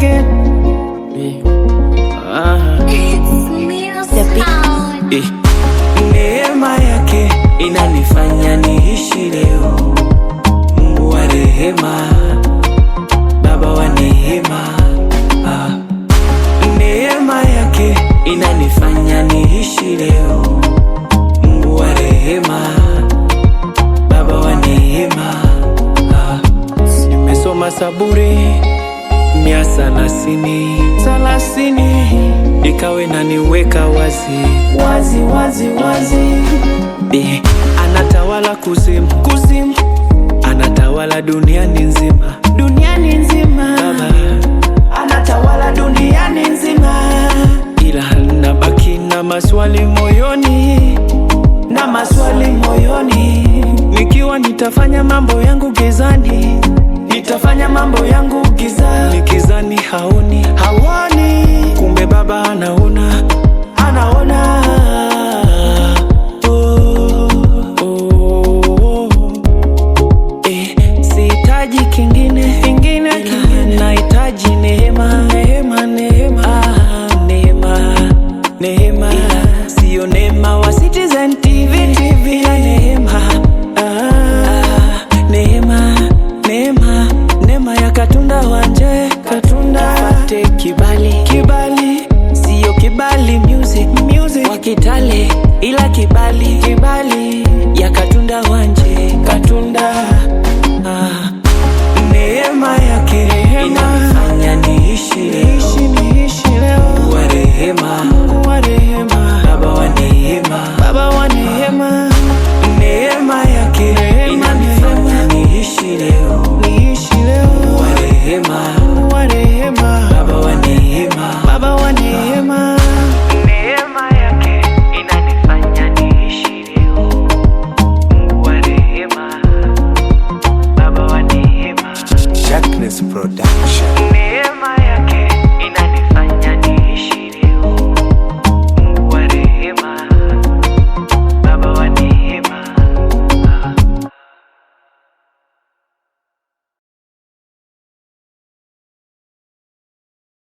again. Neema yake inanifanya niishi leo. Mungu wa rehema, Baba wa neema. Neema yake inanifanya niishi leo. Mungu wa rehema, Baba wa neema. Nimesoma Zaburi 130 ikawe naniweka wazi wazi wazi wazi. Anatawala kuzimu kuzimu, anatawala duniani nzima duniani nzima. Baba anatawala duniani nzima, ila nabaki na maswali moyoni, na maswali moyoni. Nikiwa nitafanya mambo yangu gizani, nitafanya mambo yangu gizani. Nikizani haoni hawani, kumbe Baba anaona anaona. Sihitaji kingine kingine, nahitaji neema neema neema. Neema neema, sio neema wa Citizen TV TV. Neema neema neema neema ya Katunda Wanje Katunda. Fate kibali kibali, sio kibali music music wa Kitale, ila kibali kibali ya Katunda Wanje Katunda. Neema yake inafanya niishi leo. Wa rehema, Mungu wa rehema, Baba wa neema, Baba wa neema. Neema yake inanifanya niishi leo. Wa rehema, Mungu wa rehema, Baba wa neema, Baba wa neema. Neema yake inanifanya niishi leo. Mungu wa rehema, Baba wa neema. Sharpness Production.